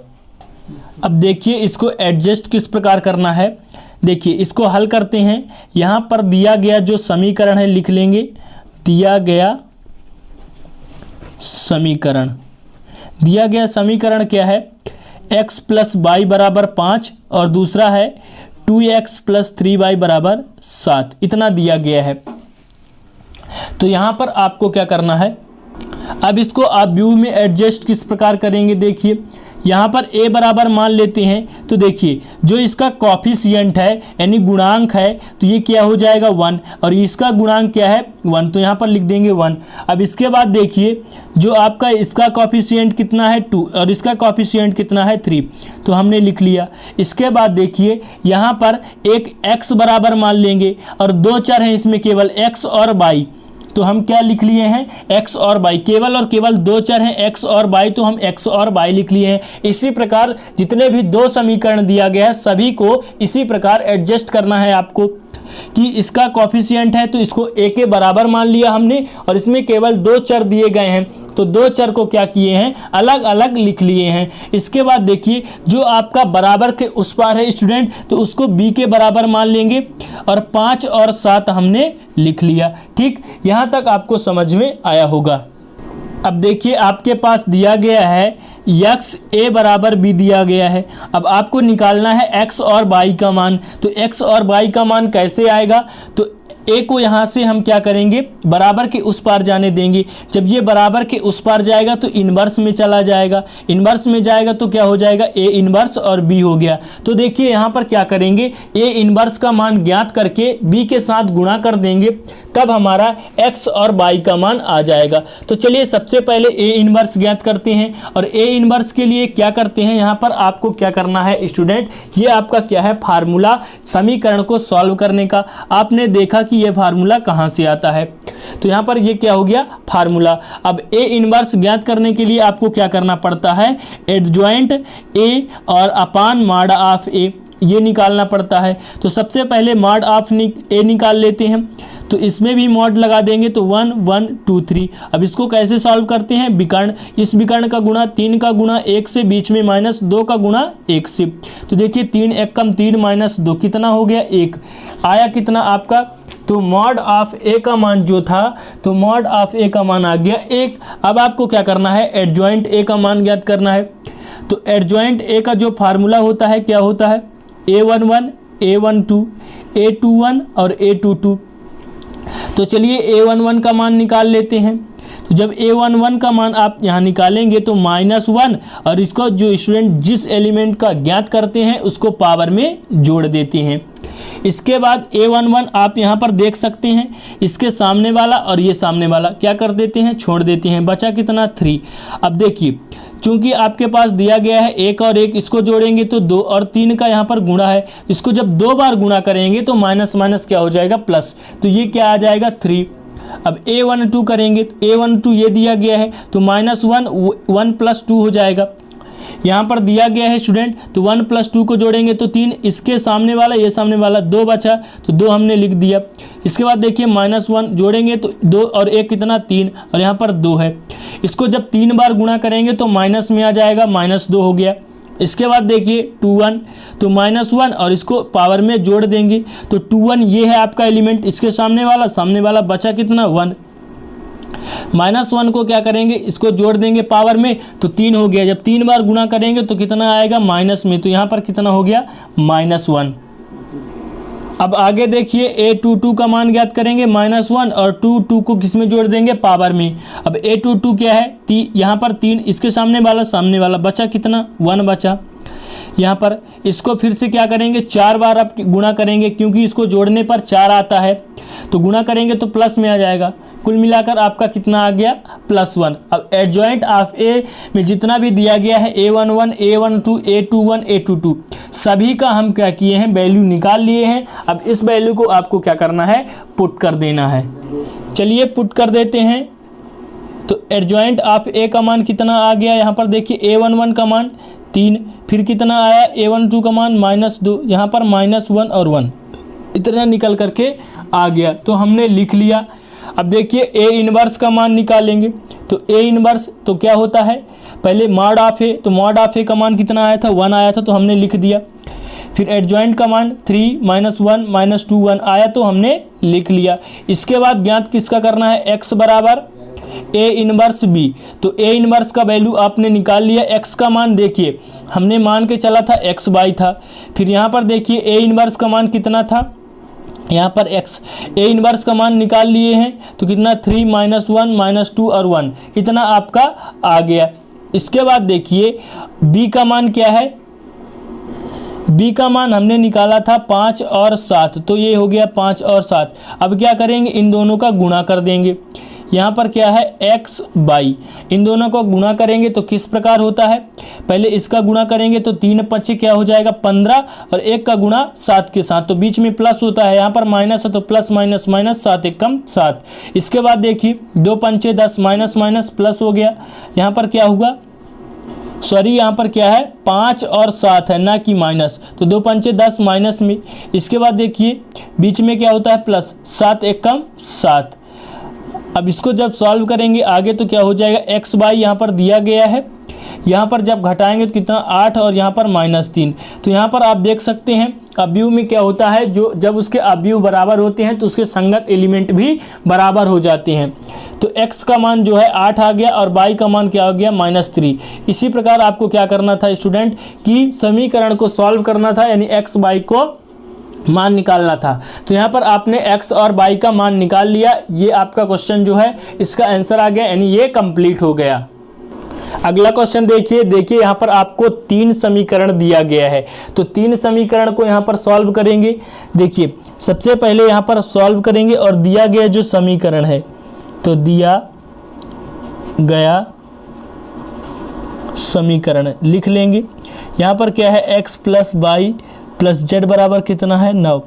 A: अब देखिए इसको एडजस्ट किस प्रकार करना है। देखिए इसको हल करते हैं। यहाँ पर दिया गया जो समीकरण है लिख लेंगे, दिया गया समीकरण क्या है, x + y = 5 और दूसरा है 2x + 3y = 7, इतना दिया गया है। तो यहाँ पर आपको क्या करना है, अब इसको आप व्यू में एडजस्ट किस प्रकार करेंगे। देखिए यहाँ पर a बराबर मान लेते हैं, तो देखिए जो इसका कॉफिशिएंट है यानी गुणांक है तो ये क्या हो जाएगा 1, और इसका गुणांक क्या है 1, तो यहाँ पर लिख देंगे 1। अब इसके बाद देखिए जो आपका इसका कॉफिशिएंट कितना है 2 और इसका कॉफिशिएंट कितना है 3, तो हमने लिख लिया। इसके बाद देखिए यहाँ पर एक x बराबर मान लेंगे और 2 चर हैं इसमें केवल x और y, तो हम क्या लिख लिए हैं x और y, केवल और केवल 2 चर हैं x और y, तो हम x और y लिख लिए हैं। इसी प्रकार जितने भी 2 समीकरण दिया गया है सभी को इसी प्रकार एडजस्ट करना है आपको कि इसका कॉफिशिएंट है तो इसको a के बराबर मान लिया हमने और इसमें केवल 2 चर दिए गए हैं तो दो चर को क्या किए हैं, अलग अलग लिख लिए हैं। इसके बाद देखिए जो आपका बराबर के उस पार है स्टूडेंट, तो उसको b के बराबर मान लेंगे और 5 और 7 हमने लिख लिया। ठीक, यहाँ तक आपको समझ में आया होगा। अब देखिए आपके पास दिया गया है x a बराबर b दिया गया है। अब आपको निकालना है x और y का मान। तो x और y का मान कैसे आएगा, तो a को यहाँ से हम क्या करेंगे, बराबर के उस पार जाने देंगे। जब ये बराबर के उस पार जाएगा तो इन्वर्स में चला जाएगा, इन्वर्स में जाएगा तो क्या हो जाएगा, a इन्वर्स और b हो गया। तो देखिए यहाँ पर क्या करेंगे, a इन्वर्स का मान ज्ञात करके b के साथ गुणा कर देंगे, तब हमारा x और y का मान आ जाएगा। तो चलिए सबसे पहले a इन्वर्स ज्ञात करते हैं, और a इन्वर्स के लिए क्या करते हैं, यहाँ पर आपको क्या करना है स्टूडेंट, ये आपका क्या है, फार्मूला समीकरण को सॉल्व करने का। आपने देखा कि ये फार्मूला कहाँ से आता है, तो यहाँ पर ये क्या हो गया, फार्मूला। अब a इन्वर्स ज्ञात करने के लिए आपको क्या करना पड़ता है, एडजॉइंट a और अपान मॉड ऑफ a ये निकालना पड़ता है। तो सबसे पहले मॉड ऑफ a निकाल लेते हैं, तो इसमें भी मॉड लगा देंगे तो 1 1 2 3। अब इसको कैसे सॉल्व करते हैं, विकर्ण, इस विकर्ण का गुणा 3 का गुणा 1 से, बीच में -2 का गुणा 1 से। तो देखिए 3 1 कम 3 -2 कितना हो गया, 1 आया, कितना आपका, तो मॉड ऑफ a का मान जो था, तो मॉड ऑफ a का मान आ गया 1। अब आपको क्या करना है, एडजॉइंट a का मान ज्ञात करना है। तो एडजॉइंट a का जो फार्मूला होता है क्या होता है, a11 a12 a21 और a22। तो चलिए a11 का मान निकाल लेते हैं। तो जब a11 का मान आप यहाँ निकालेंगे तो -1, और इसको जो स्टूडेंट जिस एलिमेंट का ज्ञात करते हैं उसको पावर में जोड़ देते हैं। इसके बाद a11 आप यहाँ पर देख सकते हैं, इसके सामने वाला और ये सामने वाला क्या कर देते हैं, छोड़ देते हैं, बचा कितना 3। अब देखिए चूंकि आपके पास दिया गया है 1 और 1, इसको जोड़ेंगे तो 2 और 3 का यहाँ पर गुणा है, इसको जब 2 बार गुणा करेंगे तो माइनस माइनस क्या हो जाएगा, प्लस, तो ये क्या आ जाएगा 3। अब a12 करेंगे तो a12 ये दिया गया है, तो -1 1 + 2 हो जाएगा। यहाँ पर दिया गया है स्टूडेंट, तो 1 + 2 को जोड़ेंगे तो 3, इसके सामने वाला ये सामने वाला 2 बचा, तो 2 हमने लिख दिया। इसके बाद देखिए -1 जोड़ेंगे तो 2 और 1 कितना 3, और यहाँ पर 2 है, इसको जब 3 बार गुणा करेंगे तो माइनस में आ जाएगा, -2 हो गया। इसके बाद देखिए 21, तो -1 और इसको पावर में जोड़ देंगे तो 21 ये है आपका एलिमेंट, इसके सामने वाला बचा कितना 1। -1 को क्या करेंगे, इसको जोड़ देंगे पावर में तो 3 हो गया, जब 3 बार गुणा करेंगे तो कितना आएगा, माइनस में, तो यहाँ पर कितना हो गया -1। अब आगे देखिए a22 का मान ज्ञात करेंगे, -1 और 2 को किस में जोड़ देंगे, पावर में। अब a22 क्या है, यहाँ पर 3, इसके सामने वाला बचा कितना 1 बचा। यहाँ पर इसको फिर से क्या करेंगे, 4 बार आप गुणा करेंगे, क्योंकि इसको जोड़ने पर 4 आता है, तो गुणा करेंगे तो प्लस में आ जाएगा। कुल मिलाकर आपका कितना आ गया, +1। अब एडजॉइंट ऑफ a में जितना भी दिया गया है a11 a12 a21 a22 सभी का हम क्या किए हैं, वैल्यू निकाल लिए हैं। अब इस वैल्यू को आपको क्या करना है, पुट कर देना है। चलिए पुट कर देते हैं। तो एडजॉइंट ऑफ a का मान कितना आ गया, यहाँ पर देखिए a11 का मान 3, फिर कितना आया a12 का मान -2, यहाँ पर -1 और 1 इतना निकल करके आ गया, तो हमने लिख लिया। अब देखिए a इन्वर्स का मान निकालेंगे, तो a इन्वर्स तो क्या होता है, पहले मॉड ऑफ a, तो मॉड ऑफ a का मान कितना आया था, 1 आया था, तो हमने लिख दिया। फिर एडजॉइंट का मान 3 -1 -2 1 आया, तो हमने लिख लिया। इसके बाद ज्ञात किसका करना है, x बराबर a इन्वर्स b, तो a इन्वर्स का वैल्यू आपने निकाल लिया। x का मान देखिए हमने मान के चला था xy था, फिर यहाँ पर देखिए a इन्वर्स का मान कितना था, यहाँ पर x, a इन्वर्स का मान निकाल लिए हैं, तो कितना 3 -1 -2 और 1 इतना आपका आ गया। इसके बाद देखिए b का मान क्या है, b का मान हमने निकाला था 5 और 7, तो ये हो गया 5 और 7। अब क्या करेंगे, इन दोनों का गुणा कर देंगे। यहाँ पर क्या है, x बाई, इन दोनों को गुणा करेंगे तो किस प्रकार होता है, पहले इसका गुणा करेंगे तो 3 5 क्या हो जाएगा 15, और 1 का गुणा 7 के साथ, तो बीच में प्लस होता है, यहाँ पर माइनस है तो प्लस माइनस माइनस, 7 1 कम 7। इसके बाद देखिए 2 5 10 माइनस माइनस प्लस हो गया, यहाँ पर क्या हुआ, सॉरी यहाँ पर क्या है 5 और 7 है ना कि माइनस, तो 2 5 10 माइनस में। इसके बाद देखिए बीच में क्या होता है प्लस, 7 1 कम 7, अब इसको जब सॉल्व करेंगे आगे तो क्या हो जाएगा, एक्स बाई यहाँ पर दिया गया है, यहाँ पर जब घटाएंगे तो कितना 8 और यहाँ पर -3। तो यहाँ पर आप देख सकते हैं अवयव में क्या होता है, जो जब उसके अवयव बराबर होते हैं तो उसके संगत एलिमेंट भी बराबर हो जाते हैं। तो x का मान जो है 8 आ गया और y का मान क्या हो गया -3। इसी प्रकार आपको क्या करना था स्टूडेंट कि समीकरण को सॉल्व करना था, यानी x y को मान निकालना था। तो यहाँ पर आपने x और y का मान निकाल लिया। ये आपका क्वेश्चन जो है इसका आंसर आ गया, यानी ये कंप्लीट हो गया। अगला क्वेश्चन देखिए यहाँ पर आपको 3 समीकरण दिया गया है। तो 3 समीकरण को यहाँ पर सॉल्व करेंगे। देखिए सबसे पहले यहाँ पर सॉल्व करेंगे और दिया गया जो समीकरण है, तो दिया गया समीकरण लिख लेंगे। यहाँ पर क्या है, x + y + z बराबर कितना है 9।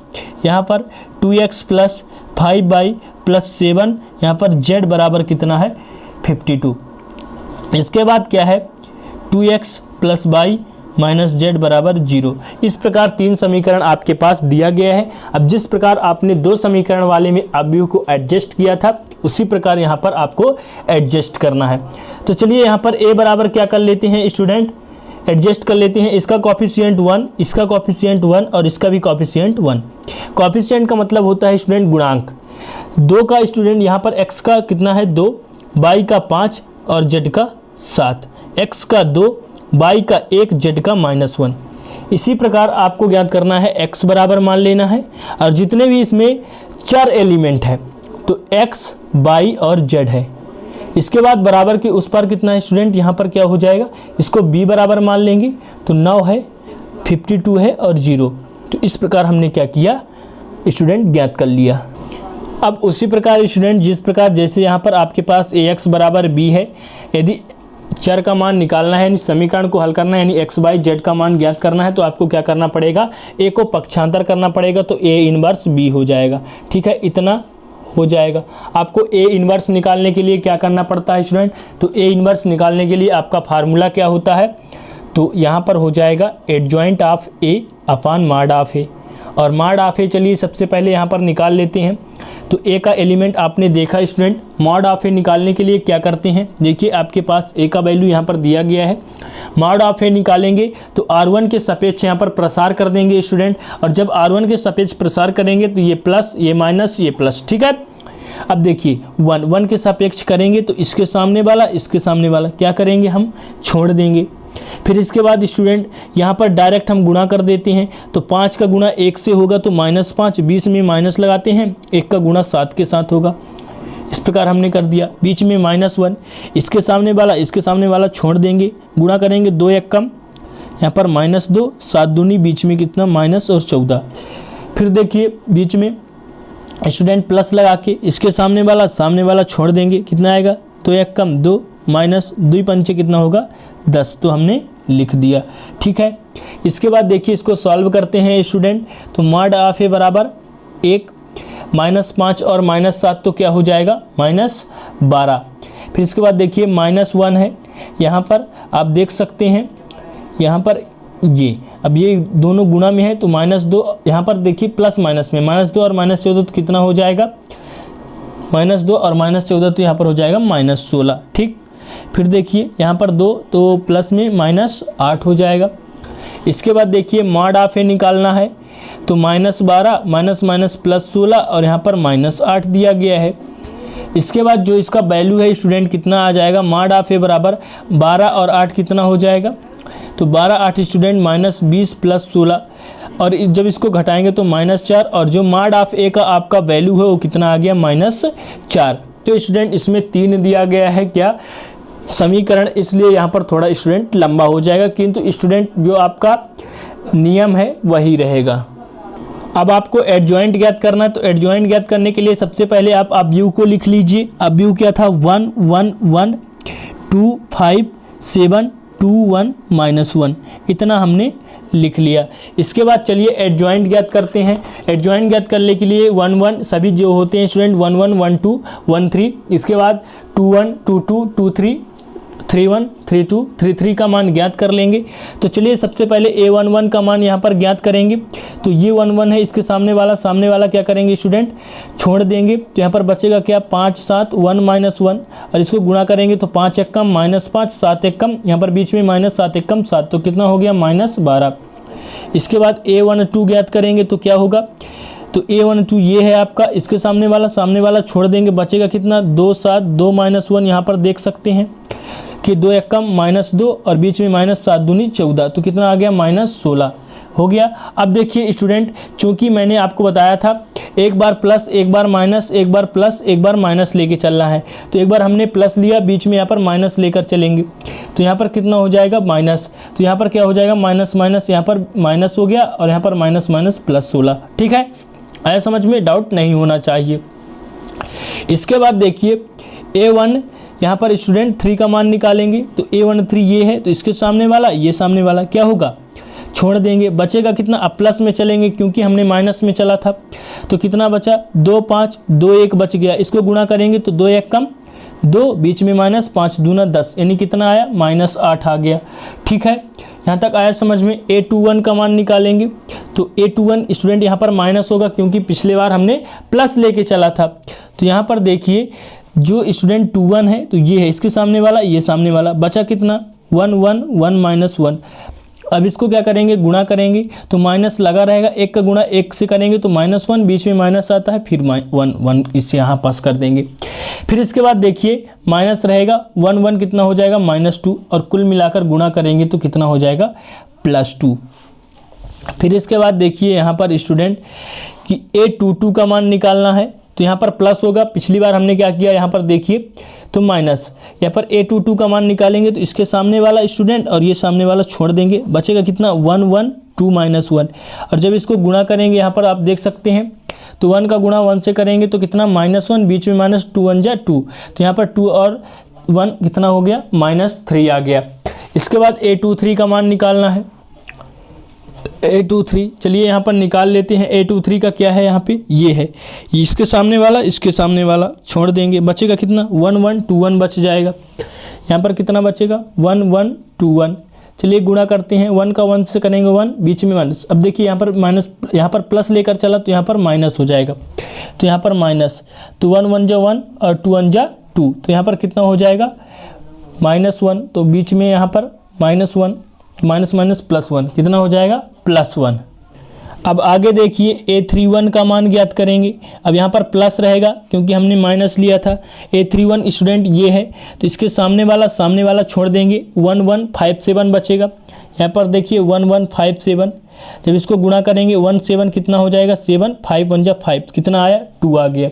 A: यहाँ पर 2x + 5y + 7, यहाँ पर z बराबर कितना है 52। इसके बाद क्या है 2x + y - z बराबर 0। इस प्रकार 3 समीकरण आपके पास दिया गया है। अब जिस प्रकार आपने 2 समीकरण वाले में अवयव को एडजस्ट किया था, उसी प्रकार यहाँ पर आपको एडजस्ट करना है। तो चलिए यहाँ पर a बराबर क्या कर लेते हैं स्टूडेंट, एडजस्ट कर लेते हैं। इसका कॉफिशिएंट 1, इसका कॉफिशिएंट 1 और इसका भी कॉफिशिएंट 1। कॉफिशिएंट का मतलब होता है स्टूडेंट गुणांक। 2 का स्टूडेंट यहाँ पर x का कितना है 2, y का 5 और z का 7। x का 2, y का 1, z का -1। इसी प्रकार आपको ज्ञात करना है x बराबर मान लेना है, और जितने भी इसमें चर एलिमेंट है तो x, y और z है। इसके बाद बराबर के उस पर कितना है स्टूडेंट, यहाँ पर क्या हो जाएगा, इसको b बराबर मान लेंगे तो 9 है, 52 है और 0। तो इस प्रकार हमने क्या किया स्टूडेंट, ज्ञात कर लिया। अब उसी प्रकार स्टूडेंट जिस प्रकार जैसे यहाँ पर आपके पास ax बराबर b है, यदि चर का मान निकालना है यानी समीकरण को हल करना है, यानी x y z का मान ज्ञात करना है, तो आपको क्या करना पड़ेगा, a को पक्षांतर करना पड़ेगा तो a इनवर्स b हो जाएगा। ठीक है, इतना हो जाएगा। आपको a इनवर्स निकालने के लिए क्या करना पड़ता है स्टूडेंट, तो a इनवर्स निकालने के लिए आपका फार्मूला क्या होता है, तो यहाँ पर हो जाएगा adjoint of a upon mod of a। और मॉड ऑफ a चलिए सबसे पहले यहाँ पर निकाल लेते हैं। तो a का एलिमेंट आपने देखा स्टूडेंट, मॉड ऑफ a निकालने के लिए क्या करते हैं, देखिए आपके पास a का वैल्यू यहाँ पर दिया गया है। मॉड ऑफ a निकालेंगे तो r1 के सापेक्ष यहाँ पर प्रसार कर देंगे स्टूडेंट, और जब r1 के सापेक्ष प्रसार करेंगे तो ये प्लस, ये माइनस, ये प्लस। ठीक है, अब देखिए 1 के सापेक्ष करेंगे तो इसके सामने वाला, इसके सामने वाला क्या करेंगे, हम छोड़ देंगे। फिर इसके बाद स्टूडेंट यहाँ पर डायरेक्ट हम गुणा कर देते हैं। तो 5 का गुणा 1 से होगा तो -5, 20 में माइनस लगाते हैं, 1 का गुणा 7 के साथ होगा। इस प्रकार हमने कर दिया। बीच में -1, इसके सामने वाला, इसके सामने वाला छोड़ देंगे, गुणा करेंगे 2 1 कम, यहाँ पर -2, 7 दूनी, बीच में कितना माइनस और 14। फिर देखिए बीच में स्टूडेंट प्लस लगा के इसके सामने वाला छोड़ देंगे, कितना आएगा 2 1 कम 2, -2 पंचे कितना होगा 10। तो हमने लिख दिया। ठीक है, इसके बाद देखिए इसको सॉल्व करते हैं स्टूडेंट। तो मॉड ऑफ a बराबर 1, -5 और -7 तो क्या हो जाएगा -12। फिर इसके बाद देखिए -1 है, यहाँ पर आप देख सकते हैं, यहाँ पर ये अब ये दोनों गुणा में है तो -2, यहाँ पर देखिए प्लस माइनस में -2 और -14 तो कितना हो जाएगा, -2 और -14 तो यहाँ पर हो जाएगा -16। ठीक, फिर देखिए यहाँ पर 2 तो प्लस में -8 हो जाएगा। इसके बाद देखिए मॉड ऑफ a निकालना है तो -12 माइनस प्लस 16 और यहाँ पर -8 दिया गया है। इसके बाद जो इसका वैल्यू है स्टूडेंट कितना आ जाएगा, मॉड ऑफ a बराबर 12 और 8 कितना हो जाएगा, तो 12 8 स्टूडेंट -20 प्लस 16, और जब इसको घटाएंगे तो -4, और जो मॉड ऑफ a का आपका वैल्यू है वो कितना आ गया -4। तो स्टूडेंट इसमें 3 दिया गया है क्या समीकरण, इसलिए यहाँ पर थोड़ा स्टूडेंट लंबा हो जाएगा, किंतु स्टूडेंट जो आपका नियम है वही रहेगा। अब आपको एडजॉइंट ज्ञात करना है। तो एडजॉइंट ज्ञात करने के लिए सबसे पहले आप अवयव को लिख लीजिए। अवयव क्या था 1 1 1 2 5 7 2 1 -1, इतना हमने लिख लिया। इसके बाद चलिए एडजॉइंट ज्ञात करते हैं। एडजॉइंट ज्ञात करने के लिए 1 1 सभी जो होते हैं स्टूडेंट 1 1 1 2 1 3, इसके बाद 2 1 2 2 2 3 31, 32, 33 का मान ज्ञात कर लेंगे। तो चलिए सबसे पहले A11 का मान यहाँ पर ज्ञात करेंगे। तो ये 11 है, इसके सामने वाला क्या करेंगे स्टूडेंट, छोड़ देंगे। तो यहाँ पर बचेगा क्या, 5 7 1 -1, और इसको गुणा करेंगे तो 5 1 कम -5 7 1 कम, यहाँ पर बीच में -7 1 कम 7, तो कितना हो गया -12। इसके बाद A12 ज्ञात करेंगे तो क्या होगा, तो A12 ये है आपका, इसके सामने वाला छोड़ देंगे, बचेगा कितना 2 7 2 -1, यहाँ पर देख सकते हैं कि 2 1 कम -2 और बीच में -7 दूनी 14, तो कितना आ गया -16 हो गया। अब देखिए स्टूडेंट, चूंकि मैंने आपको बताया था एक बार प्लस एक बार माइनस, एक बार प्लस एक बार माइनस लेके चलना है, तो एक बार हमने प्लस लिया, बीच में यहाँ पर माइनस लेकर चलेंगे, तो यहाँ पर कितना हो जाएगा माइनस, तो यहाँ पर क्या हो जाएगा माइनस माइनस, यहाँ पर माइनस हो गया और यहाँ पर माइनस माइनस प्लस 16। ठीक है, आया समझ में, डाउट नहीं होना चाहिए। इसके बाद देखिए A1 यहाँ पर स्टूडेंट 3 का मान निकालेंगे, तो A13 ये है, तो इसके सामने वाला ये सामने वाला क्या होगा, छोड़ देंगे, बचेगा कितना, अब प्लस में चलेंगे क्योंकि हमने माइनस में चला था, तो कितना बचा 2 5 2 1 बच गया, इसको गुणा करेंगे तो 2 1 कम 2, बीच में -5 दूना 10, यानी कितना आया -8 आ गया। ठीक है, यहाँ तक आया समझ में। A21 का मान निकालेंगे, तो A21 स्टूडेंट यहाँ पर माइनस होगा क्योंकि पिछले बार हमने प्लस लेके चला था। तो यहाँ पर देखिए जो स्टूडेंट 21 है तो ये है, इसके सामने वाला ये सामने वाला, बचा कितना 1 1 1 -1। अब इसको क्या करेंगे, गुणा करेंगे तो माइनस लगा रहेगा, 1 का गुणा 1 से करेंगे तो -1, बीच में माइनस आता है, फिर 1 1 इससे यहाँ पास कर देंगे। फिर इसके बाद देखिए माइनस रहेगा, 1 1 कितना हो जाएगा -2, और कुल मिलाकर गुणा करेंगे तो कितना हो जाएगा +2। फिर इसके बाद देखिए यहाँ पर स्टूडेंट कि A22 का मान निकालना है, तो यहाँ पर प्लस होगा, पिछली बार हमने क्या किया, यहाँ पर देखिए तो माइनस, यहाँ पर A22 का मान निकालेंगे तो इसके सामने वाला स्टूडेंट और ये सामने वाला छोड़ देंगे, बचेगा कितना 1 1 2 -1, और जब इसको गुणा करेंगे यहाँ पर आप देख सकते हैं, तो 1 का गुणा 1 से करेंगे तो कितना -1, बीच में -2 1 जा 2, तो यहाँ पर 2 और 1 कितना हो गया -3 आ गया। इसके बाद A23 का मान निकालना है, A23 चलिए यहाँ पर निकाल लेते हैं। A23 का क्या है, यहाँ पे ये है, इसके सामने वाला छोड़ देंगे, बचेगा कितना 1 1 2 1 बच जाएगा। यहाँ पर कितना बचेगा 1 1 2 1, चलिए गुणा करते हैं, 1 का 1 से करेंगे 1, बीच में माइनस, अब देखिए यहाँ पर माइनस, यहाँ पर प्लस लेकर चला तो यहाँ पर माइनस हो जाएगा, तो यहाँ पर माइनस, तो 1 1 जा 1 और 2 1 जा 2, तो यहाँ पर कितना हो जाएगा -1, तो बीच में यहाँ पर -1 माइनस माइनस +1 कितना हो जाएगा +1। अब आगे देखिए A31 का मान ज्ञात करेंगे, अब यहाँ पर प्लस रहेगा क्योंकि हमने माइनस लिया था। A31 स्टूडेंट ये है, तो इसके सामने वाला छोड़ देंगे, 1 1 5 7 बचेगा, यहाँ पर देखिए 1 1 5 7, जब इसको गुणा करेंगे 1 7 कितना हो जाएगा 7, 5 1 जा 5, कितना आया 2 आ गया।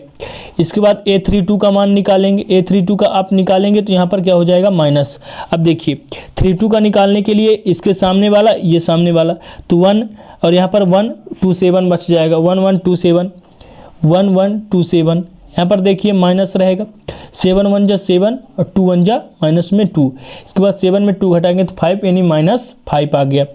A: इसके बाद A32 का मान निकालेंगे, A32 का आप निकालेंगे तो यहाँ पर क्या हो जाएगा माइनस। अब देखिए 32 का निकालने के लिए इसके सामने वाला ये सामने वाला, तो 1 और यहाँ पर 1 2 7 बच जाएगा, 1 1 2 7 1 1 2 7, यहाँ पर देखिए माइनस रहेगा, 7 1 जा 7 और 2 1 जा माइनस में 2, इसके बाद 7 में 2 घटाएंगे तो 5 यानी -5 आ गया।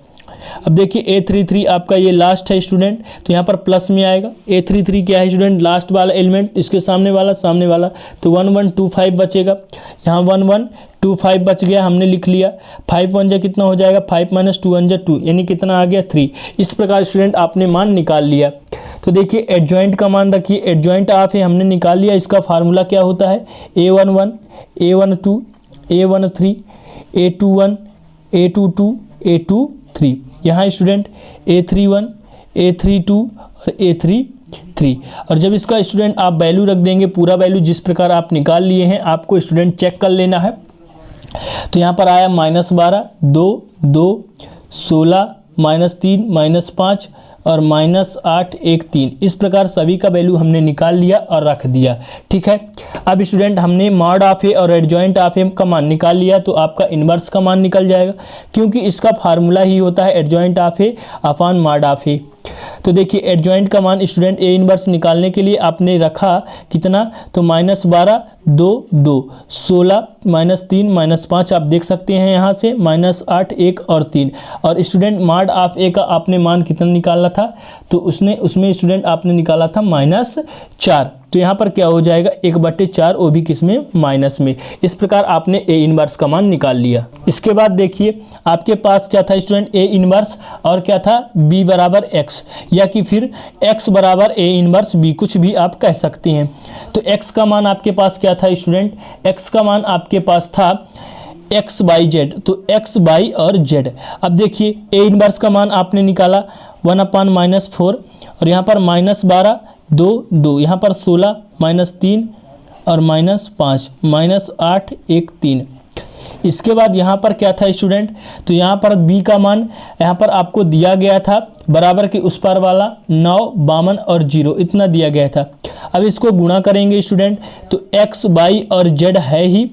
A: अब देखिए A33 आपका ये लास्ट है स्टूडेंट, तो यहाँ पर प्लस में आएगा। A33 क्या है स्टूडेंट, लास्ट वाला एलिमेंट, इसके सामने वाला, तो 1 1 2 5 बचेगा, यहाँ 1 1 2 5 बच गया, हमने लिख लिया। 5 1 जा कितना हो जाएगा 5 - 2 1 जा 2, यानी कितना आ गया 3। इस प्रकार स्टूडेंट आपने मान निकाल लिया। तो देखिए एडजॉइंट का मान रखिए, एडजॉइंट ऑफ है हमने निकाल लिया, इसका फार्मूला क्या होता है A11 A12 A13 A21 A22 A23, यहाँ स्टूडेंट A31 A32 और A33, और जब इसका स्टूडेंट आप वैल्यू रख देंगे, पूरा वैल्यू जिस प्रकार आप निकाल लिए हैं आपको स्टूडेंट चेक कर लेना है। तो यहाँ पर आया -12 2 2 16 -3 -5 और -8 1 3, इस प्रकार सभी का वैल्यू हमने निकाल लिया और रख दिया। ठीक है, अब स्टूडेंट हमने मॉड ऑफ ए और एडजॉइंट ऑफ ए का मान निकाल लिया, तो आपका इन्वर्स का मान निकल जाएगा क्योंकि इसका फार्मूला ही होता है adjoint of A upon mod of A. तो देखिए एडजॉइंट का मान स्टूडेंट ए इन्वर्स निकालने के लिए आपने रखा कितना, तो -12 2 2 16 -3 -5, आप देख सकते हैं यहाँ से, -8 1 और 3, और स्टूडेंट मॉड ऑफ ए का आपने मान कितना निकाला था, तो उसमें स्टूडेंट आपने निकाला था -4। तो यहाँ पर क्या हो जाएगा 1/4, वो भी किस में, माइनस में। इस प्रकार आपने ए इनवर्स का मान निकाल लिया। इसके बाद देखिए आपके पास क्या था स्टूडेंट, ए इनवर्स और क्या था, बी बराबर एक्स, या कि फिर एक्स बराबर ए इनवर्स बी, कुछ भी आप कह सकते हैं। तो एक्स का मान आपके पास क्या था स्टूडेंट, एक्स का मान आपके पास था एक्स बाई जेड, तो एक्स बाई और जेड। अब देखिए ए इनवर्स का मान आपने निकाला 1/-4, और यहाँ पर -12 2 2, यहाँ पर 16 -3 और -5 -8 1 3। इसके बाद यहाँ पर क्या था स्टूडेंट, तो यहाँ पर b का मान यहाँ पर आपको दिया गया था बराबर के उस पार वाला 9 52 और 0 इतना दिया गया था। अब इसको गुणा करेंगे स्टूडेंट, तो x बाई और z है ही,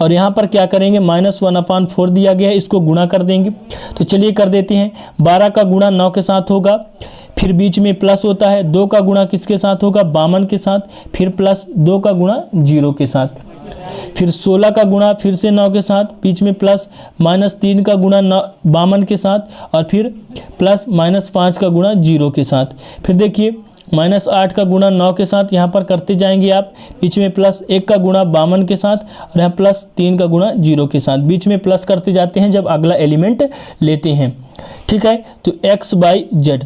A: और यहाँ पर क्या करेंगे -1/4 दिया गया है, इसको गुणा कर देंगे। तो चलिए कर देते हैं। 12 का गुणा 9 के साथ होगा, फिर बीच में प्लस होता है, 2 का गुणा किसके साथ होगा, 52 के साथ, फिर प्लस 2 का गुणा 0 के साथ, फिर 16 का गुणा फिर से 9 के साथ, बीच में प्लस, -3 का गुणा 52 के साथ, और फिर प्लस -5 का गुणा 0 के साथ। फिर देखिए -8 का गुणा 9 के साथ, यहाँ पर करते जाएंगे आप, बीच में प्लस 1 का गुणा 52 के साथ, और यहाँ प्लस 3 का गुणा 0 के साथ, बीच में प्लस करते जाते हैं जब अगला एलिमेंट लेते हैं। ठीक है, तो x बाई जेड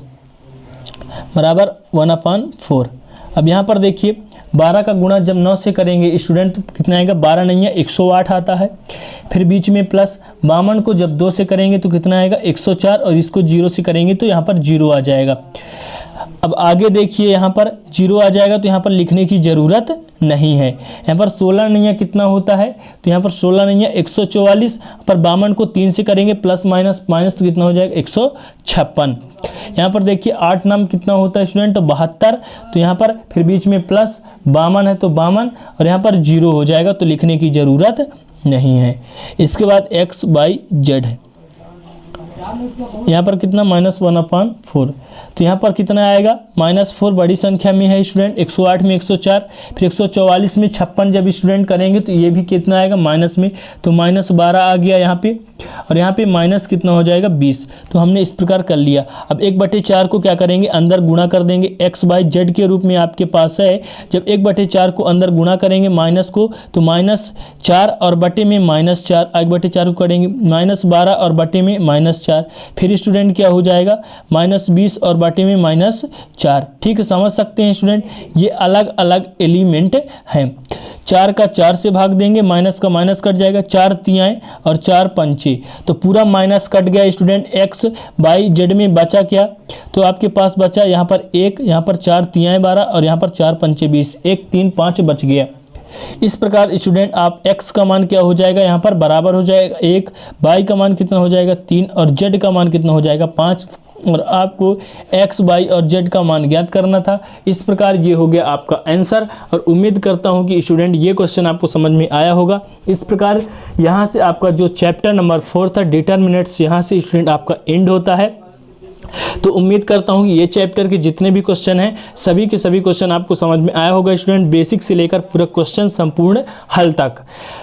A: बराबर 1/4। अब यहाँ पर देखिए 12 का गुणा जब 9 से करेंगे स्टूडेंट तो कितना आएगा, 12 नहीं है 108 आता है। फिर बीच में प्लस 52 को जब 2 से करेंगे तो कितना आएगा 104, और इसको 0 से करेंगे तो यहाँ पर 0 आ जाएगा। अब आगे देखिए यहाँ पर 0 आ जाएगा, तो यहाँ पर लिखने की ज़रूरत नहीं है। यहाँ पर 16 नहीं है, कितना होता है, तो यहाँ पर 16 नहीं है 144, पर 52 को 3 से करेंगे प्लस माइनस माइनस तो कितना हो जाएगा 156। यहाँ पर देखिए 8 नाम कितना होता है स्टूडेंट, तो 72, तो यहाँ पर फिर बीच में प्लस 52 है तो 52, और यहाँ पर 0 हो जाएगा, तो लिखने की ज़रूरत नहीं है। इसके बाद x बाई जेड है, यहाँ पर कितना -1/4, तो यहाँ पर कितना आएगा -4 बड़ी संख्या में है स्टूडेंट, 108 में 104, फिर 144 में 56 जब स्टूडेंट करेंगे तो ये भी कितना आएगा माइनस में, तो -12 आ गया यहाँ पे, और यहाँ पे माइनस कितना हो जाएगा 20। तो हमने इस प्रकार कर लिया। अब 1/4 को क्या करेंगे, अंदर गुणा कर देंगे, x बाई जेड के रूप में आपके पास है। जब 1/4 को अंदर गुणा करेंगे माइनस को, तो -4 और बटे में -4, 1/4 को करेंगे -12 और बटे में -4, फिर स्टूडेंट क्या हो जाएगा -20 और बटे में -4। ठीक है, समझ सकते हैं स्टूडेंट, ये अलग अलग एलिमेंट हैं। 4 का 4 से भाग देंगे, माइनस का माइनस कट जाएगा, 4 तियाएँ और 4 पंचे, तो पूरा माइनस कट गया स्टूडेंट। x बाई जेड में बचा क्या, तो आपके पास बचा यहाँ पर 1, यहाँ पर 4 तियाएँ 12 और यहाँ पर 4 पंचे 20, 1 3 5 बच गया। इस प्रकार स्टूडेंट आप x का मान क्या हो जाएगा, यहाँ पर बराबर हो जाएगा 1, बाई का मान कितना हो जाएगा 3, और z का मान कितना हो जाएगा 5, और आपको x बाई और z का मान ज्ञात करना था। इस प्रकार ये हो गया आपका आंसर, और उम्मीद करता हूँ कि स्टूडेंट ये क्वेश्चन आपको समझ में आया होगा। इस प्रकार यहाँ से आपका जो चैप्टर नंबर 4 था डिटरमिनेंट्स, यहाँ से स्टूडेंट आपका एंड होता है। तो उम्मीद करता हूँ कि ये चैप्टर के जितने भी क्वेश्चन हैं सभी के सभी क्वेश्चन आपको समझ में आया होगा स्टूडेंट, बेसिक से लेकर पूरा क्वेश्चन संपूर्ण हल तक।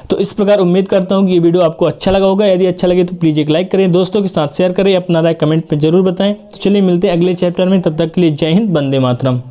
A: तो इस प्रकार उम्मीद करता हूँ कि ये वीडियो आपको अच्छा लगा होगा। यदि अच्छा लगे तो प्लीज़ एक लाइक करें, दोस्तों के साथ शेयर करें, अपना राय कमेंट में जरूर बताएं। तो चलिए मिलते हैं अगले चैप्टर में, तब तक के लिए जय हिंद, वंदे मातरम।